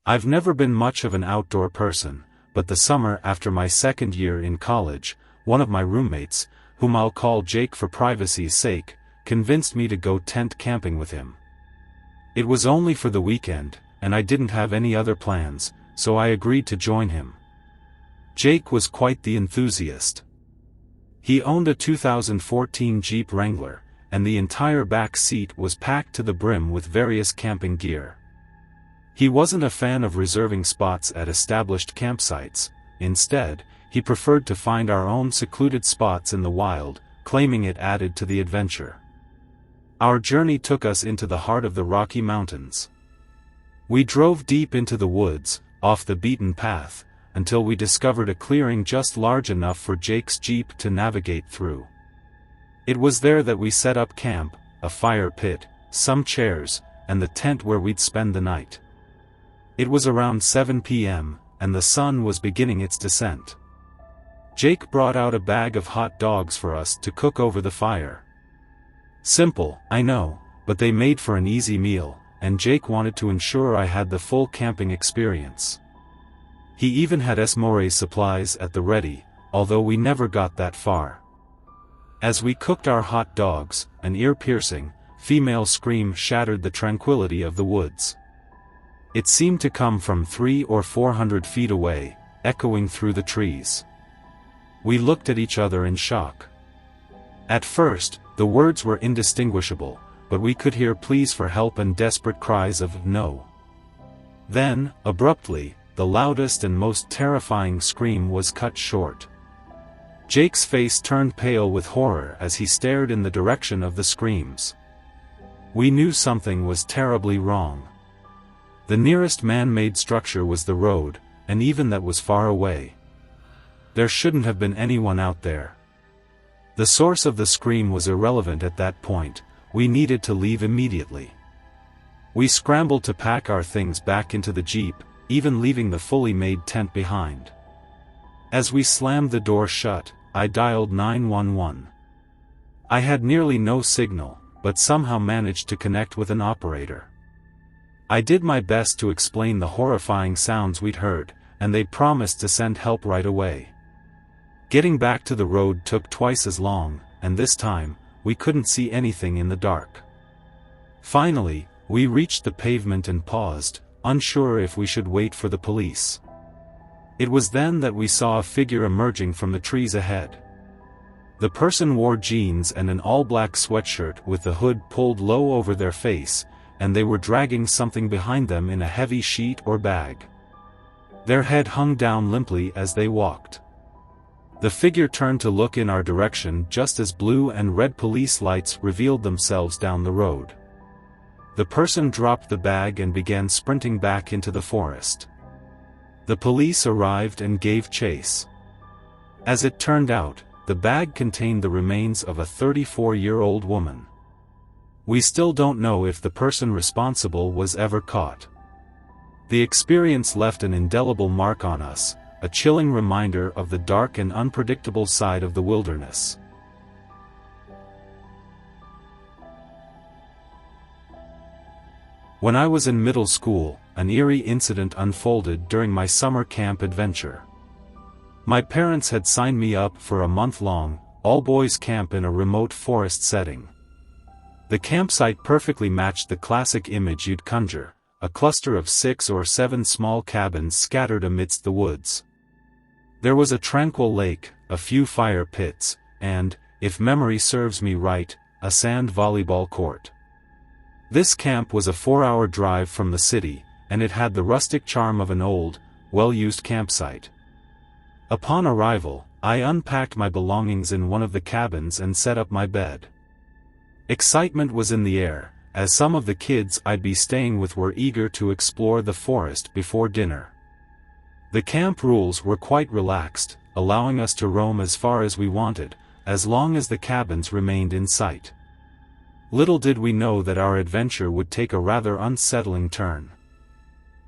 I've never been much of an outdoor person, but the summer after my second year in college, one of my roommates, whom I'll call Jake for privacy's sake, convinced me to go tent camping with him. It was only for the weekend, and I didn't have any other plans, so I agreed to join him. Jake was quite the enthusiast. He owned a 2014 Jeep Wrangler, and the entire back seat was packed to the brim with various camping gear. He wasn't a fan of reserving spots at established campsites. Instead, he preferred to find our own secluded spots in the wild, claiming it added to the adventure. Our journey took us into the heart of the Rocky Mountains. We drove deep into the woods, off the beaten path, until we discovered a clearing just large enough for Jake's Jeep to navigate through. It was there that we set up camp, a fire pit, some chairs, and the tent where we'd spend the night. It was around 7 p.m., and the sun was beginning its descent. Jake brought out a bag of hot dogs for us to cook over the fire. Simple, I know, but they made for an easy meal, and Jake wanted to ensure I had the full camping experience. He even had s'mores supplies at the ready, although we never got that far. As we cooked our hot dogs, an ear-piercing, female scream shattered the tranquility of the woods. It seemed to come from 300 or 400 feet away, echoing through the trees. We looked at each other in shock. At first, the words were indistinguishable, but we could hear pleas for help and desperate cries of "no." Then, abruptly, the loudest and most terrifying scream was cut short. Jake's face turned pale with horror as he stared in the direction of the screams. We knew something was terribly wrong. The nearest man-made structure was the road, and even that was far away. There shouldn't have been anyone out there. The source of the scream was irrelevant at that point. We needed to leave immediately. We scrambled to pack our things back into the Jeep, even leaving the fully made tent behind. As we slammed the door shut, I dialed 911. I had nearly no signal, but somehow managed to connect with an operator. I did my best to explain the horrifying sounds we'd heard, and they promised to send help right away. Getting back to the road took twice as long, and this time, we couldn't see anything in the dark. Finally, we reached the pavement and paused, unsure if we should wait for the police. It was then that we saw a figure emerging from the trees ahead. The person wore jeans and an all-black sweatshirt with the hood pulled low over their face, and they were dragging something behind them in a heavy sheet or bag. Their head hung down limply as they walked. The figure turned to look in our direction just as blue and red police lights revealed themselves down the road. The person dropped the bag and began sprinting back into the forest. The police arrived and gave chase. As it turned out, the bag contained the remains of a 34-year-old woman. We still don't know if the person responsible was ever caught. The experience left an indelible mark on us, a chilling reminder of the dark and unpredictable side of the wilderness. When I was in middle school, an eerie incident unfolded during my summer camp adventure. My parents had signed me up for a month-long, all-boys camp in a remote forest setting. The campsite perfectly matched the classic image you'd conjure, a cluster of 6 or 7 small cabins scattered amidst the woods. There was a tranquil lake, a few fire pits, and, if memory serves me right, a sand volleyball court. This camp was a 4-hour drive from the city, and it had the rustic charm of an old, well-used campsite. Upon arrival, I unpacked my belongings in one of the cabins and set up my bed. Excitement was in the air, as some of the kids I'd be staying with were eager to explore the forest before dinner. The camp rules were quite relaxed, allowing us to roam as far as we wanted, as long as the cabins remained in sight. Little did we know that our adventure would take a rather unsettling turn.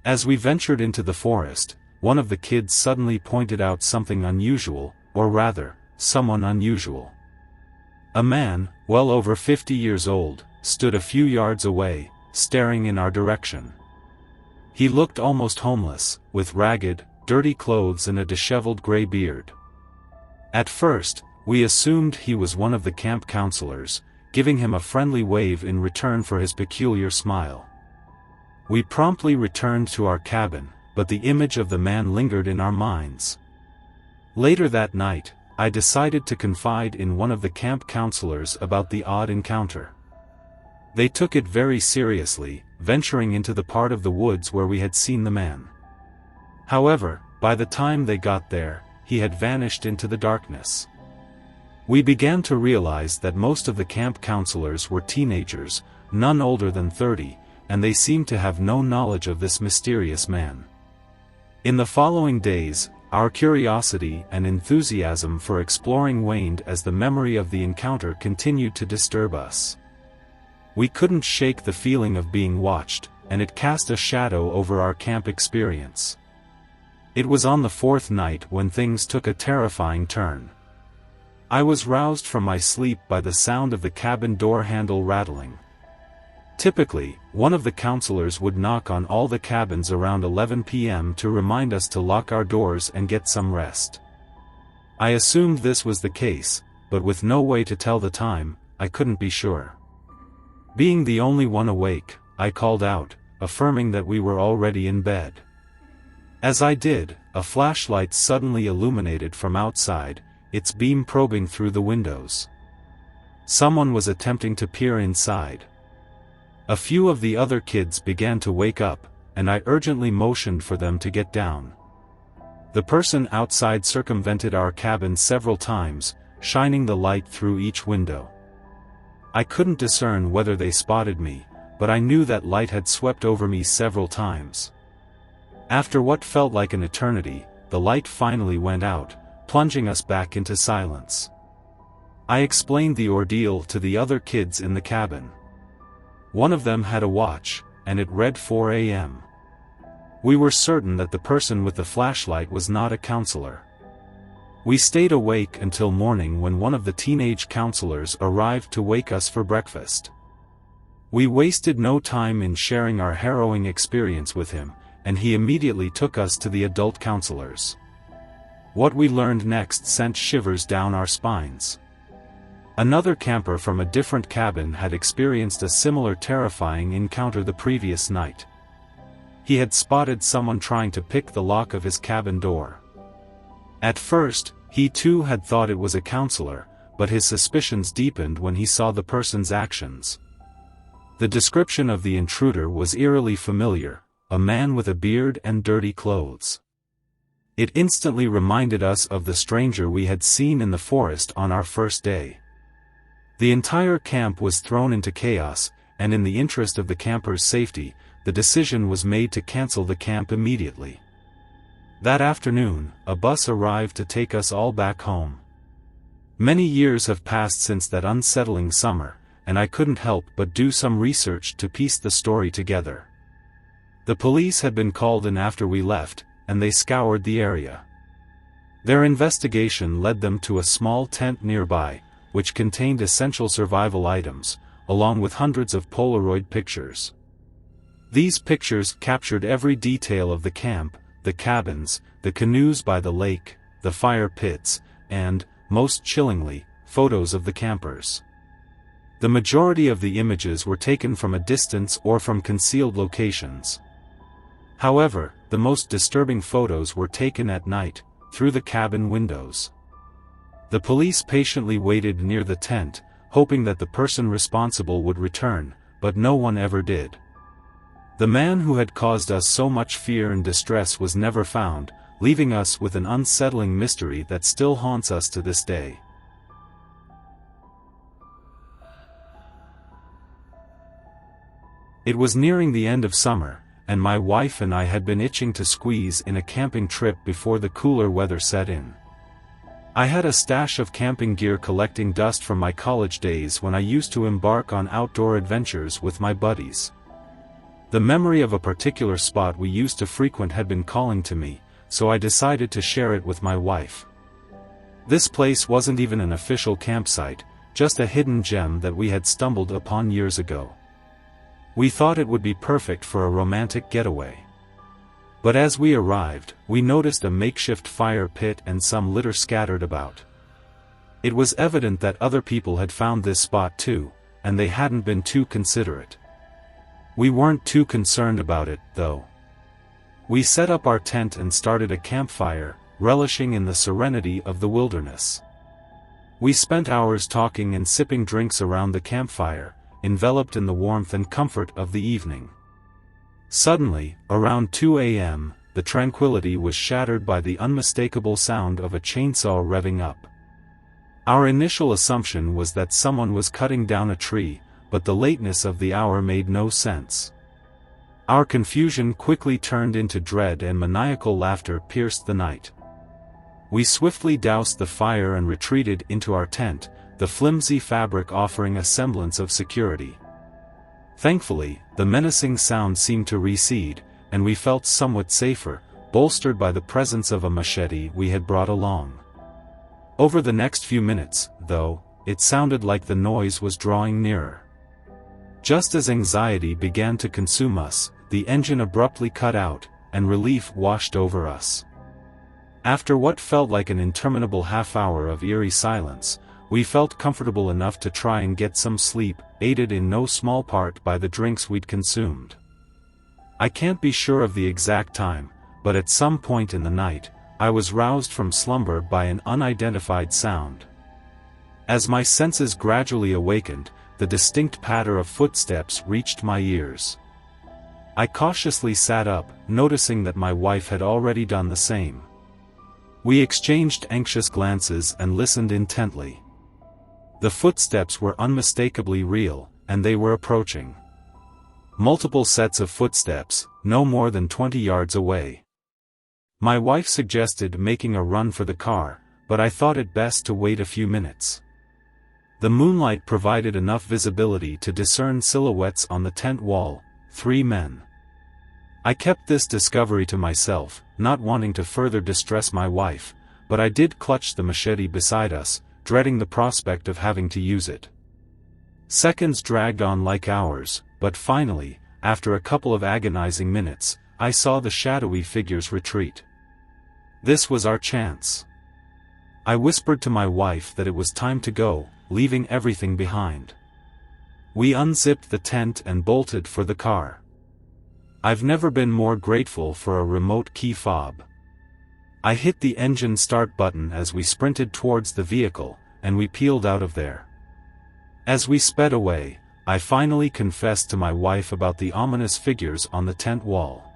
As we ventured into the forest, one of the kids suddenly pointed out something unusual, or rather, someone unusual. A man, well over 50 years old, stood a few yards away, staring in our direction. He looked almost homeless, with ragged, dirty clothes and a disheveled gray beard. At first, we assumed he was one of the camp counselors, giving him a friendly wave in return for his peculiar smile. We promptly returned to our cabin, but the image of the man lingered in our minds. Later that night, I decided to confide in one of the camp counselors about the odd encounter. They took it very seriously, venturing into the part of the woods where we had seen the man. However, by the time they got there, he had vanished into the darkness. We began to realize that most of the camp counselors were teenagers, none older than 30, and they seemed to have no knowledge of this mysterious man. In the following days, our curiosity and enthusiasm for exploring waned as the memory of the encounter continued to disturb us. We couldn't shake the feeling of being watched, and it cast a shadow over our camp experience. It was on the fourth night when things took a terrifying turn. I was roused from my sleep by the sound of the cabin door handle rattling. Typically, one of the counselors would knock on all the cabins around 11 p.m. to remind us to lock our doors and get some rest. I assumed this was the case, but with no way to tell the time, I couldn't be sure. Being the only one awake, I called out, affirming that we were already in bed. As I did, a flashlight suddenly illuminated from outside, its beam probing through the windows. Someone was attempting to peer inside. A few of the other kids began to wake up, and I urgently motioned for them to get down. The person outside circumvented our cabin several times, shining the light through each window. I couldn't discern whether they spotted me, but I knew that light had swept over me several times. After what felt like an eternity, the light finally went out, plunging us back into silence. I explained the ordeal to the other kids in the cabin. One of them had a watch, and it read 4 a.m. We were certain that the person with the flashlight was not a counselor. We stayed awake until morning when one of the teenage counselors arrived to wake us for breakfast. We wasted no time in sharing our harrowing experience with him, and he immediately took us to the adult counselors. What we learned next sent shivers down our spines. Another camper from a different cabin had experienced a similar terrifying encounter the previous night. He had spotted someone trying to pick the lock of his cabin door. At first, he too had thought it was a counselor, but his suspicions deepened when he saw the person's actions. The description of the intruder was eerily familiar, a man with a beard and dirty clothes. It instantly reminded us of the stranger we had seen in the forest on our first day. The entire camp was thrown into chaos, and in the interest of the campers' safety, the decision was made to cancel the camp immediately. That afternoon, a bus arrived to take us all back home. Many years have passed since that unsettling summer, and I couldn't help but do some research to piece the story together. The police had been called in after we left, and they scoured the area. Their investigation led them to a small tent nearby, which contained essential survival items, along with hundreds of Polaroid pictures. These pictures captured every detail of the camp, the cabins, the canoes by the lake, the fire pits, and, most chillingly, photos of the campers. The majority of the images were taken from a distance or from concealed locations. However, the most disturbing photos were taken at night, through the cabin windows. The police patiently waited near the tent, hoping that the person responsible would return, but no one ever did. The man who had caused us so much fear and distress was never found, leaving us with an unsettling mystery that still haunts us to this day. It was nearing the end of summer, and my wife and I had been itching to squeeze in a camping trip before the cooler weather set in. I had a stash of camping gear collecting dust from my college days when I used to embark on outdoor adventures with my buddies. The memory of a particular spot we used to frequent had been calling to me, so I decided to share it with my wife. This place wasn't even an official campsite, just a hidden gem that we had stumbled upon years ago. We thought it would be perfect for a romantic getaway. But as we arrived, we noticed a makeshift fire pit and some litter scattered about. It was evident that other people had found this spot too, and they hadn't been too considerate. We weren't too concerned about it, though. We set up our tent and started a campfire, relishing in the serenity of the wilderness. We spent hours talking and sipping drinks around the campfire, enveloped in the warmth and comfort of the evening. Suddenly, around 2 a.m., the tranquility was shattered by the unmistakable sound of a chainsaw revving up. Our initial assumption was that someone was cutting down a tree, but the lateness of the hour made no sense. Our confusion quickly turned into dread and maniacal laughter pierced the night. We swiftly doused the fire and retreated into our tent, the flimsy fabric offering a semblance of security. Thankfully, the menacing sound seemed to recede, and we felt somewhat safer, bolstered by the presence of a machete we had brought along. Over the next few minutes, though, it sounded like the noise was drawing nearer. Just as anxiety began to consume us, the engine abruptly cut out, and relief washed over us. After what felt like an interminable half-hour of eerie silence, we felt comfortable enough to try and get some sleep, aided in no small part by the drinks we'd consumed. I can't be sure of the exact time, but at some point in the night, I was roused from slumber by an unidentified sound. As my senses gradually awakened, the distinct patter of footsteps reached my ears. I cautiously sat up, noticing that my wife had already done the same. We exchanged anxious glances and listened intently. The footsteps were unmistakably real, and they were approaching. Multiple sets of footsteps, no more than 20 yards away. My wife suggested making a run for the car, but I thought it best to wait a few minutes. The moonlight provided enough visibility to discern silhouettes on the tent wall, 3 men. I kept this discovery to myself, not wanting to further distress my wife, but I did clutch the machete beside us, dreading the prospect of having to use it. Seconds dragged on like hours, but finally, after a couple of agonizing minutes, I saw the shadowy figures retreat. This was our chance. I whispered to my wife that it was time to go, leaving everything behind. We unzipped the tent and bolted for the car. I've never been more grateful for a remote key fob. I hit the engine start button as we sprinted towards the vehicle, and we peeled out of there. As we sped away, I finally confessed to my wife about the ominous figures on the tent wall.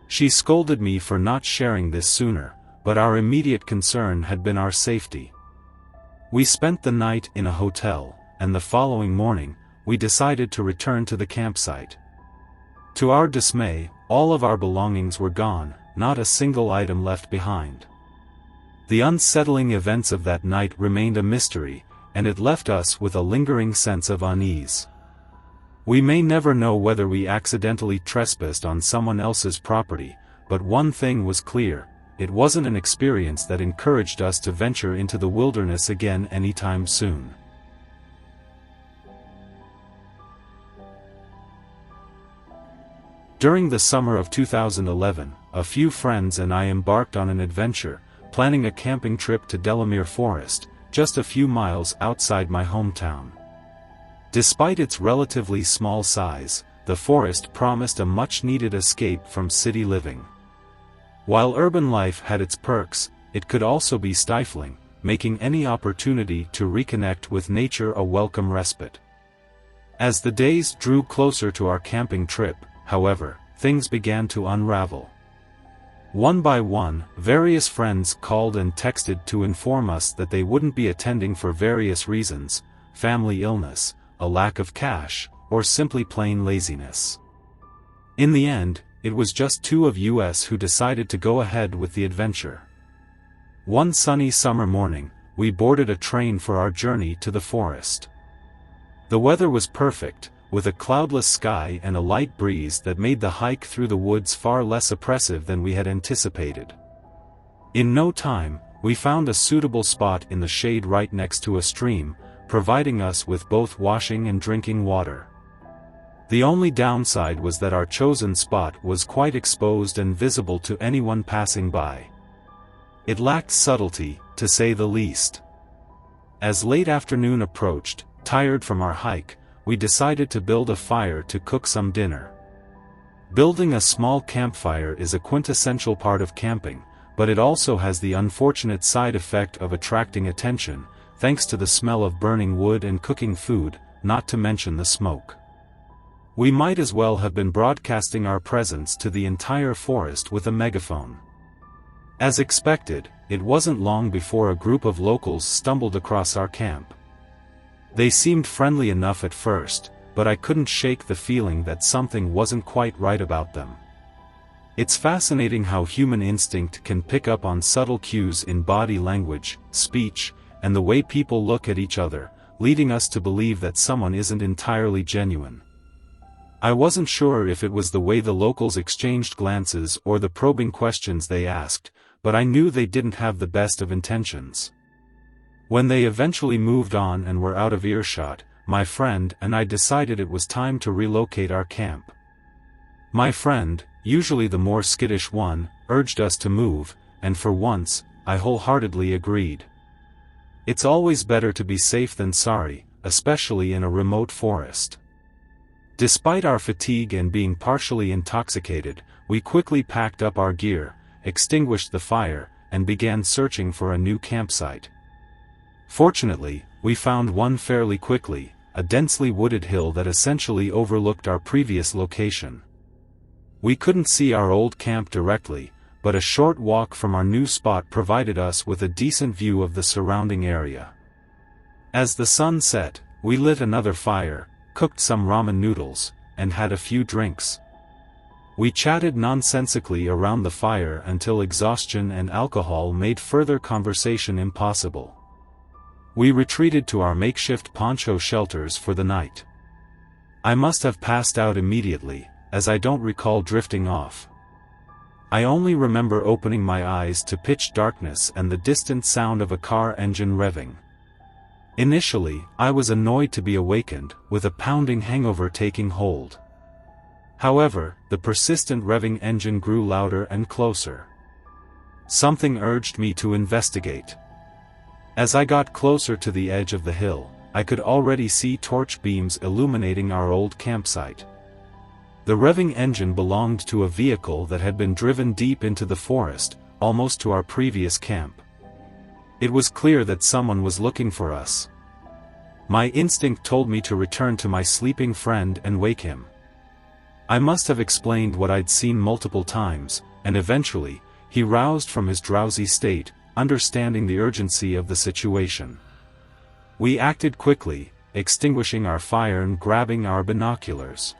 She scolded me for not sharing this sooner, but our immediate concern had been our safety. We spent the night in a hotel, and the following morning, we decided to return to the campsite. To our dismay, all of our belongings were gone, not a single item left behind. The unsettling events of that night remained a mystery, and it left us with a lingering sense of unease. We may never know whether we accidentally trespassed on someone else's property, but one thing was clear: it wasn't an experience that encouraged us to venture into the wilderness again anytime soon. During the summer of 2011, a few friends and I embarked on an adventure, planning a camping trip to Delamere Forest, just a few miles outside my hometown. Despite its relatively small size, the forest promised a much-needed escape from city living. While urban life had its perks, it could also be stifling, making any opportunity to reconnect with nature a welcome respite. As the days drew closer to our camping trip, however, things began to unravel. One by one, various friends called and texted to inform us that they wouldn't be attending for various reasons: family illness, a lack of cash, or simply plain laziness. In the end, it was just 2 of us who decided to go ahead with the adventure. One sunny summer morning, we boarded a train for our journey to the forest. The weather was perfect, with a cloudless sky and a light breeze that made the hike through the woods far less oppressive than we had anticipated. In no time, we found a suitable spot in the shade right next to a stream, providing us with both washing and drinking water. The only downside was that our chosen spot was quite exposed and visible to anyone passing by. It lacked subtlety, to say the least. As late afternoon approached, tired from our hike, we decided to build a fire to cook some dinner. Building a small campfire is a quintessential part of camping, but it also has the unfortunate side effect of attracting attention, thanks to the smell of burning wood and cooking food, not to mention the smoke. We might as well have been broadcasting our presence to the entire forest with a megaphone. As expected, it wasn't long before a group of locals stumbled across our camp. They seemed friendly enough at first, but I couldn't shake the feeling that something wasn't quite right about them. It's fascinating how human instinct can pick up on subtle cues in body language, speech, and the way people look at each other, leading us to believe that someone isn't entirely genuine. I wasn't sure if it was the way the locals exchanged glances or the probing questions they asked, but I knew they didn't have the best of intentions. When they eventually moved on and were out of earshot, my friend and I decided it was time to relocate our camp. My friend, usually the more skittish one, urged us to move, and for once, I wholeheartedly agreed. It's always better to be safe than sorry, especially in a remote forest. Despite our fatigue and being partially intoxicated, we quickly packed up our gear, extinguished the fire, and began searching for a new campsite. Fortunately, we found one fairly quickly, a densely wooded hill that essentially overlooked our previous location. We couldn't see our old camp directly, but a short walk from our new spot provided us with a decent view of the surrounding area. As the sun set, we lit another fire, cooked some ramen noodles, and had a few drinks. We chatted nonsensically around the fire until exhaustion and alcohol made further conversation impossible. We retreated to our makeshift poncho shelters for the night. I must have passed out immediately, as I don't recall drifting off. I only remember opening my eyes to pitch darkness and the distant sound of a car engine revving. Initially, I was annoyed to be awakened, with a pounding hangover taking hold. However, the persistent revving engine grew louder and closer. Something urged me to investigate. As I got closer to the edge of the hill, I could already see torch beams illuminating our old campsite. The revving engine belonged to a vehicle that had been driven deep into the forest, almost to our previous camp. It was clear that someone was looking for us. My instinct told me to return to my sleeping friend and wake him. I must have explained what I'd seen multiple times, and eventually, he roused from his drowsy state, understanding the urgency of the situation. We acted quickly, extinguishing our fire and grabbing our binoculars.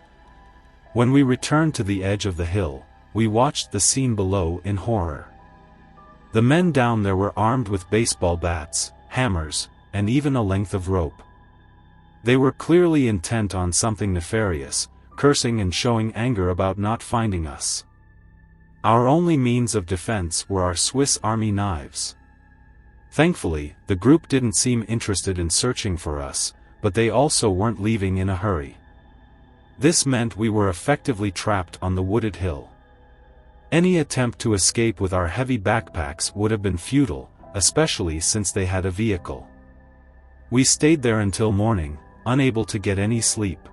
When we returned to the edge of the hill, we watched the scene below in horror. The men down there were armed with baseball bats, hammers, and even a length of rope. They were clearly intent on something nefarious, cursing and showing anger about not finding us. Our only means of defense were our Swiss Army knives. Thankfully, the group didn't seem interested in searching for us, but they also weren't leaving in a hurry. This meant we were effectively trapped on the wooded hill. Any attempt to escape with our heavy backpacks would have been futile, especially since they had a vehicle. We stayed there until morning, unable to get any sleep.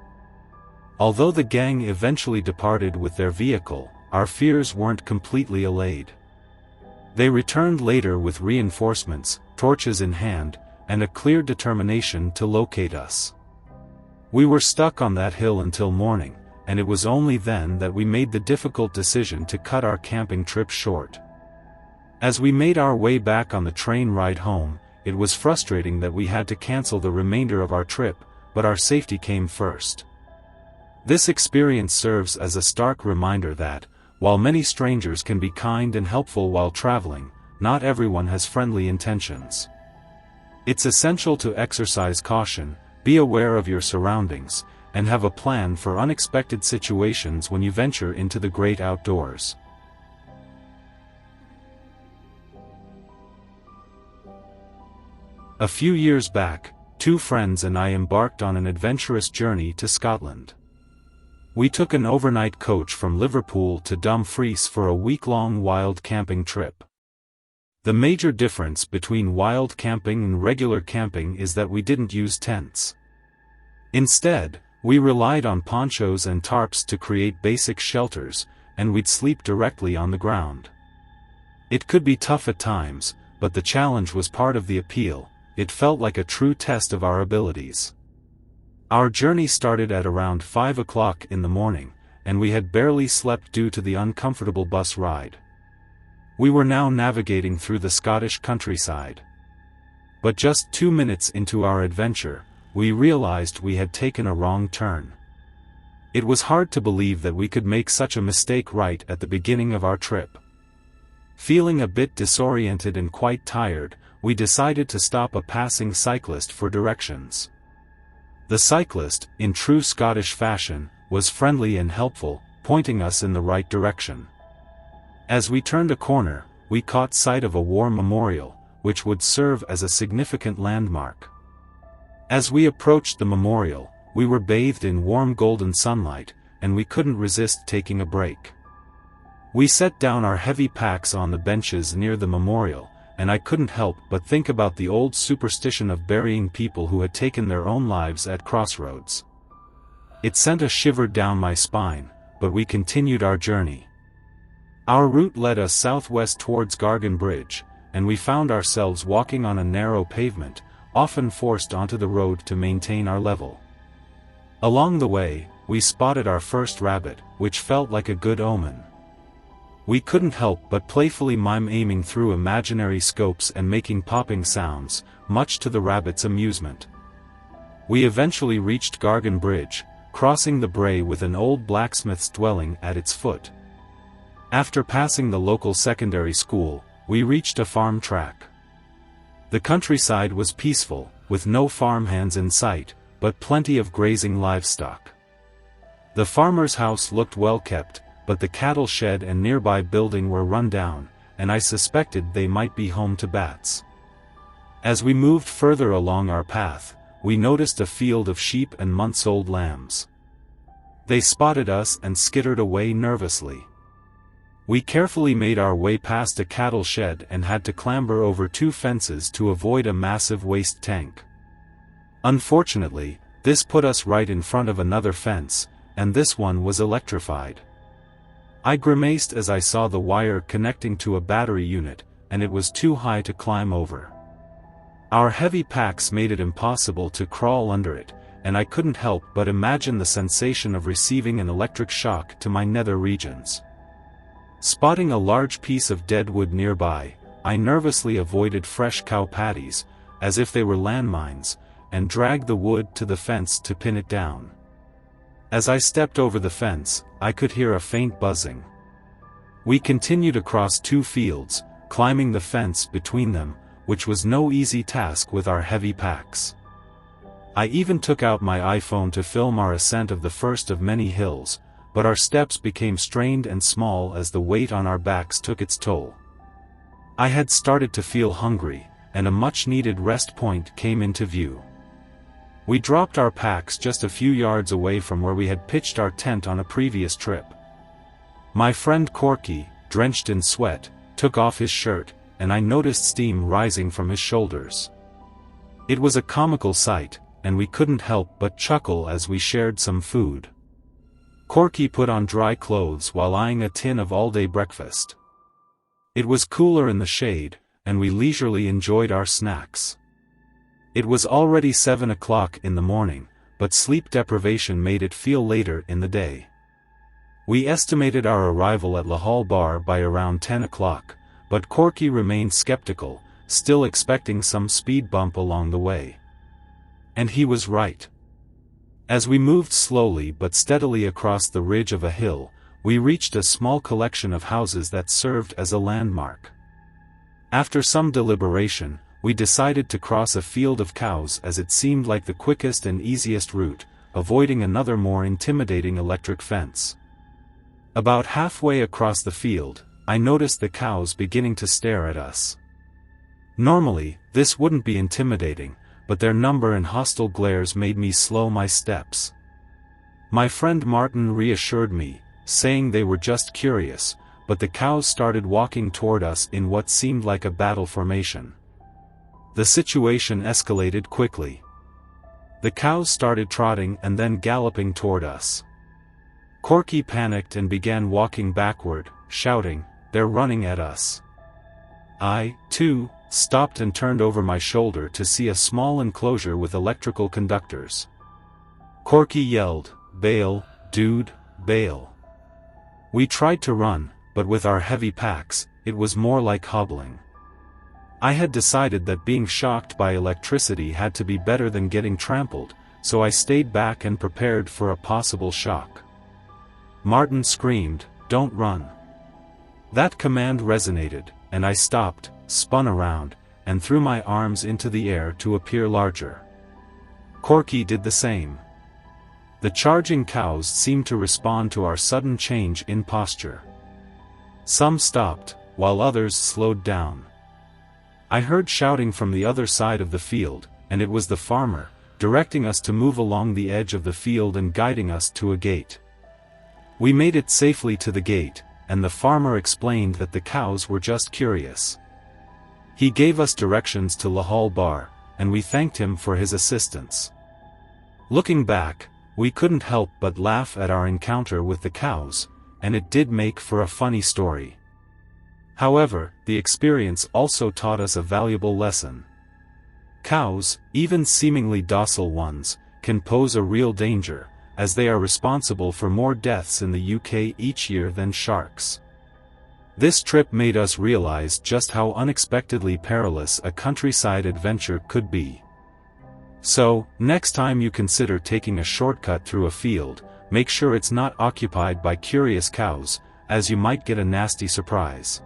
Although the gang eventually departed with their vehicle, our fears weren't completely allayed. They returned later with reinforcements, torches in hand, and a clear determination to locate us. We were stuck on that hill until morning, and it was only then that we made the difficult decision to cut our camping trip short. As we made our way back on the train ride home, it was frustrating that we had to cancel the remainder of our trip, but our safety came first. This experience serves as a stark reminder that, while many strangers can be kind and helpful while traveling, not everyone has friendly intentions. It's essential to exercise caution, be aware of your surroundings, and have a plan for unexpected situations when you venture into the great outdoors. A few years back, two friends and I embarked on an adventurous journey to Scotland. We took an overnight coach from Liverpool to Dumfries for a week-long wild camping trip. The major difference between wild camping and regular camping is that we didn't use tents. Instead, we relied on ponchos and tarps to create basic shelters, and we'd sleep directly on the ground. It could be tough at times, but the challenge was part of the appeal. It felt like a true test of our abilities. Our journey started at around 5 o'clock in the morning, and we had barely slept due to the uncomfortable bus ride. We were now navigating through the Scottish countryside. But just 2 minutes into our adventure, we realized we had taken a wrong turn. It was hard to believe that we could make such a mistake right at the beginning of our trip. Feeling a bit disoriented and quite tired, we decided to stop a passing cyclist for directions. The cyclist, in true Scottish fashion, was friendly and helpful, pointing us in the right direction. As we turned a corner, we caught sight of a war memorial, which would serve as a significant landmark. As we approached the memorial, we were bathed in warm golden sunlight, and we couldn't resist taking a break. We set down our heavy packs on the benches near the memorial, and I couldn't help but think about the old superstition of burying people who had taken their own lives at crossroads. It sent a shiver down my spine, but we continued our journey. Our route led us southwest towards Gargan Bridge, and we found ourselves walking on a narrow pavement, often forced onto the road to maintain our level. Along the way, we spotted our first rabbit, which felt like a good omen. We couldn't help but playfully mime aiming through imaginary scopes and making popping sounds, much to the rabbit's amusement. We eventually reached Gargan Bridge, crossing the brae with an old blacksmith's dwelling at its foot. After passing the local secondary school, we reached a farm track. The countryside was peaceful, with no farmhands in sight, but plenty of grazing livestock. The farmer's house looked well kept, but the cattle shed and nearby building were run down, and I suspected they might be home to bats. As we moved further along our path, we noticed a field of sheep and months-old lambs. They spotted us and skittered away nervously. We carefully made our way past a cattle shed and had to clamber over 2 fences to avoid a massive waste tank. Unfortunately, this put us right in front of another fence, and this one was electrified. I grimaced as I saw the wire connecting to a battery unit, and it was too high to climb over. Our heavy packs made it impossible to crawl under it, and I couldn't help but imagine the sensation of receiving an electric shock to my nether regions. Spotting a large piece of dead wood nearby, I nervously avoided fresh cow patties, as if they were landmines, and dragged the wood to the fence to pin it down. As I stepped over the fence, I could hear a faint buzzing. We continued across 2 fields, climbing the fence between them, which was no easy task with our heavy packs. I even took out my iPhone to film our ascent of the first of many hills, but our steps became strained and small as the weight on our backs took its toll. I had started to feel hungry, and a much-needed rest point came into view. We dropped our packs just a few yards away from where we had pitched our tent on a previous trip. My friend Corky, drenched in sweat, took off his shirt, and I noticed steam rising from his shoulders. It was a comical sight, and we couldn't help but chuckle as we shared some food. Corky put on dry clothes while eyeing a tin of all-day breakfast. It was cooler in the shade, and we leisurely enjoyed our snacks. It was already 7 o'clock in the morning, but sleep deprivation made it feel later in the day. We estimated our arrival at Lahal Bar by around 10 o'clock, but Corky remained skeptical, still expecting some speed bump along the way. And he was right. As we moved slowly but steadily across the ridge of a hill, we reached a small collection of houses that served as a landmark. After some deliberation, we decided to cross a field of cows as it seemed like the quickest and easiest route, avoiding another more intimidating electric fence. About halfway across the field, I noticed the cows beginning to stare at us. Normally, this wouldn't be intimidating, but their number and hostile glares made me slow my steps. My friend Martin reassured me, saying they were just curious, but the cows started walking toward us in what seemed like a battle formation. The situation escalated quickly. The cows started trotting and then galloping toward us. Corky panicked and began walking backward, shouting, "They're running at us." I, too, stopped and turned over my shoulder to see a small enclosure with electrical conductors. Corky yelled, "Bail, dude, bail." We tried to run, but with our heavy packs, it was more like hobbling. I had decided that being shocked by electricity had to be better than getting trampled, so I stayed back and prepared for a possible shock. Martin screamed, "Don't run." That command resonated, and I stopped, spun around, and threw my arms into the air to appear larger. Corky did the same. The charging cows seemed to respond to our sudden change in posture. Some stopped, while others slowed down. I heard shouting from the other side of the field, and it was the farmer, directing us to move along the edge of the field and guiding us to a gate. We made it safely to the gate, and the farmer explained that the cows were just curious. He gave us directions to Lahal Bar, and we thanked him for his assistance. Looking back, we couldn't help but laugh at our encounter with the cows, and it did make for a funny story. However, the experience also taught us a valuable lesson. Cows, even seemingly docile ones, can pose a real danger, as they are responsible for more deaths in the UK each year than sharks. This trip made us realize just how unexpectedly perilous a countryside adventure could be. So, next time you consider taking a shortcut through a field, make sure it's not occupied by curious cows, as you might get a nasty surprise.